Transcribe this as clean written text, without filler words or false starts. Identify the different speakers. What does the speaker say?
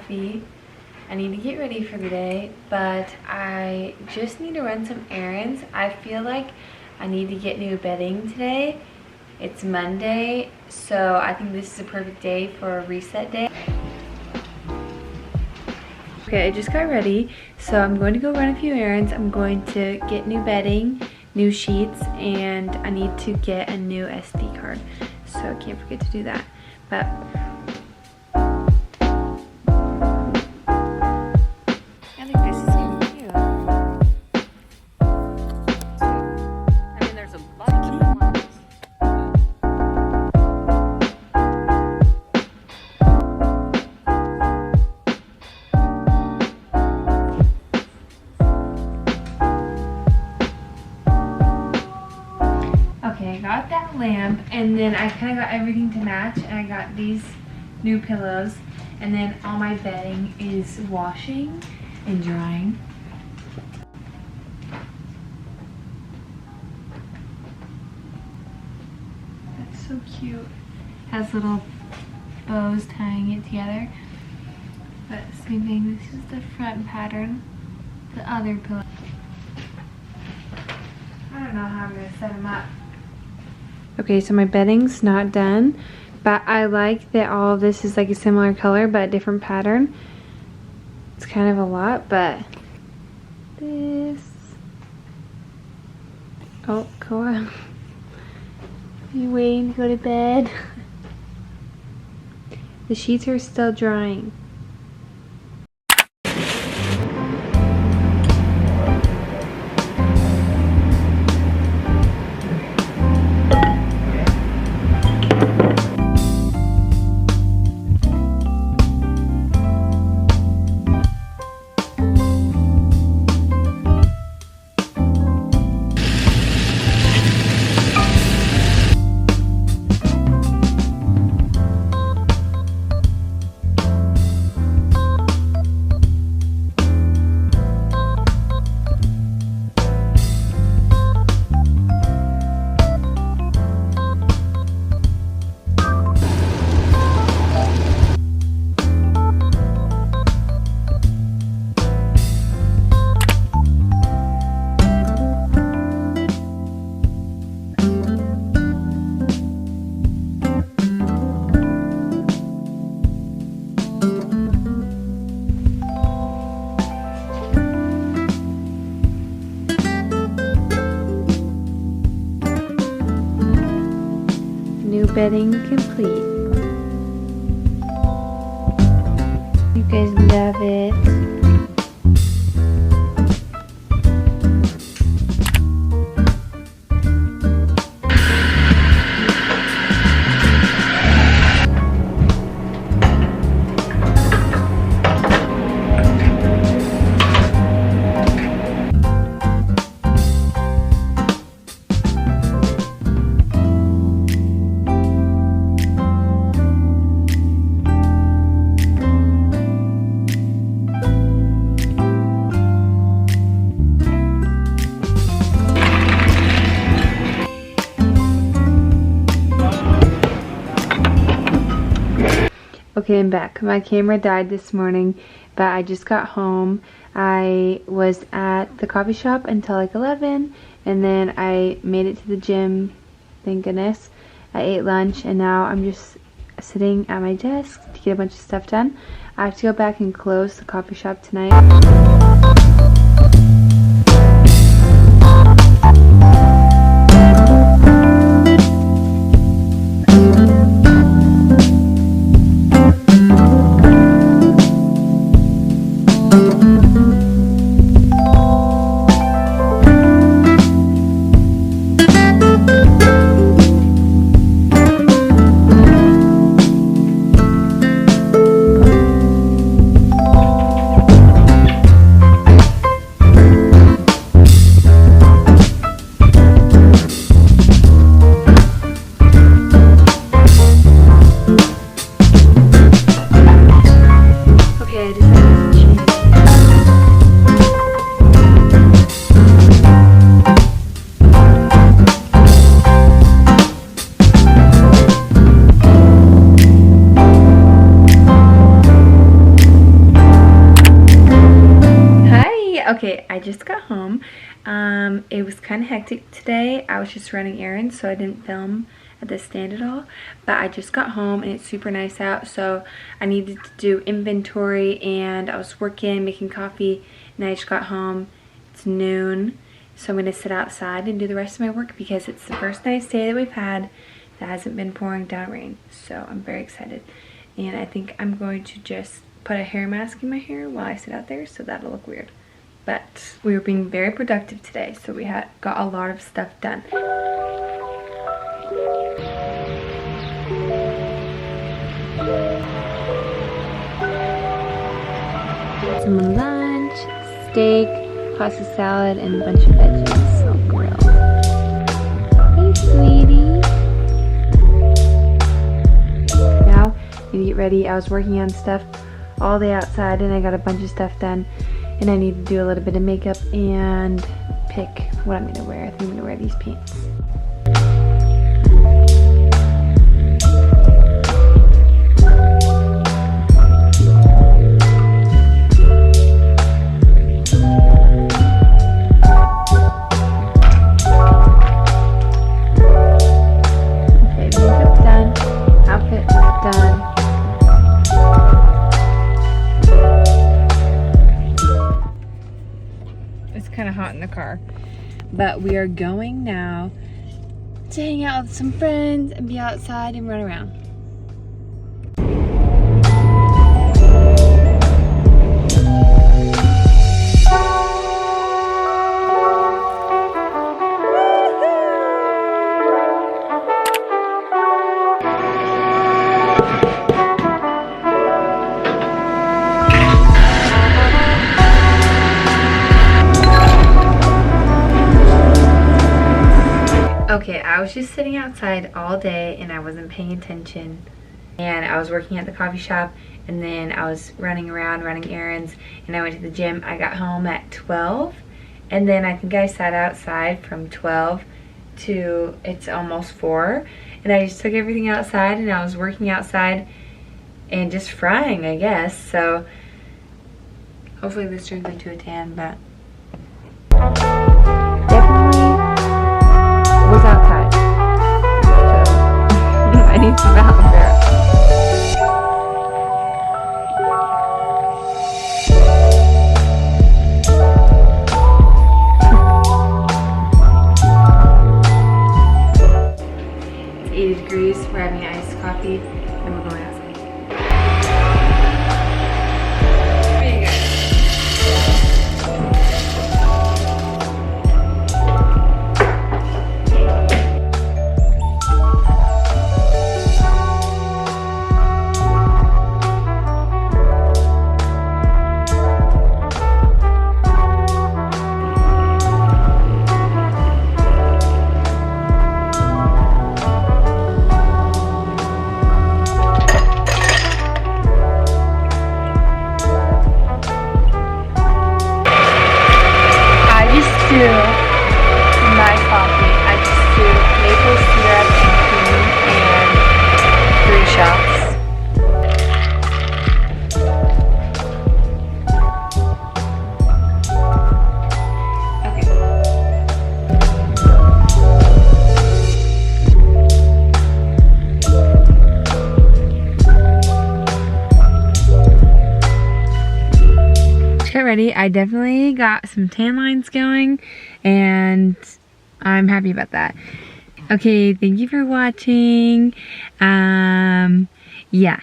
Speaker 1: coffee. I need to get ready for the day, but I just need to run some errands. I feel like I need to get new bedding today. It's Monday, so I think this is a perfect day for a reset day. Okay, I just got ready, so I'm going to go run a few errands. I'm going to get new bedding, new sheets, and I need to get a new SD card. So I can't forget to do that. But I think this is gonna be cute. I mean, there's a lot of cute ones. Okay, I got that lamp, and then I kind of got everything to match, and I got these new pillows, and then all my bedding is washing and drying. That's so cute. Has little bows tying it together. But same thing, this is the front pattern. The other pillow. I don't know how I'm gonna set them up. Okay, so my bedding's not done, but I like that all of this is like a similar color but a different pattern. It's kind of a lot, but this. Oh, Koa. Are you waiting to go to bed? The sheets are still drying. New bedding complete. You guys love it. Okay, I'm back. My camera died this morning, but I just got home. I was at the coffee shop until like 11, and then I made it to the gym, thank goodness. I ate lunch, and now I'm just sitting at my desk to get a bunch of stuff done. I have to go back and close the coffee shop tonight. Okay, I decided to change. Okay, I just got home. It was kind of hectic today. I was just running errands, so I didn't film at the stand at all. But I just got home and it's super nice out, so I needed to do inventory, and I was working, making coffee, and I just got home. It's noon, so I'm going to sit outside and do the rest of my work because it's the first nice day that we've had that hasn't been pouring down rain. So I'm very excited. And I think I'm going to just put a hair mask in my hair while I sit out there, so that'll look weird. But we were being very productive today, so we got a lot of stuff done. Some lunch, steak, pasta salad, and a bunch of veggies all grilled. Hey, sweetie. Now, I need to get ready. I was working on stuff all day outside, and I got a bunch of stuff done. And I need to do a little bit of makeup and pick what I'm gonna wear. I think I'm gonna wear these pants. Okay, makeup's done, outfit done. It's kind of hot in the car, but we are going now to hang out with some friends and be outside and run around. Okay, I was just sitting outside all day and I wasn't paying attention, and I was working at the coffee shop, and then I was running around running errands, and I went to the gym. I got home at 12, and then I think I sat outside from 12 to it's almost 4, and I just took everything outside and I was working outside and just frying, I guess. So hopefully this turns into a tan, but definitely was outside, so I need some aloe vera. It's 80 degrees, we're having iced coffee, and we're going outside. There you go. My coffee, I just do maple syrup and 3 shots. Okay. Get ready. I definitely got some tan lines going, and I'm happy about that. Okay, thank you for watching. Yeah.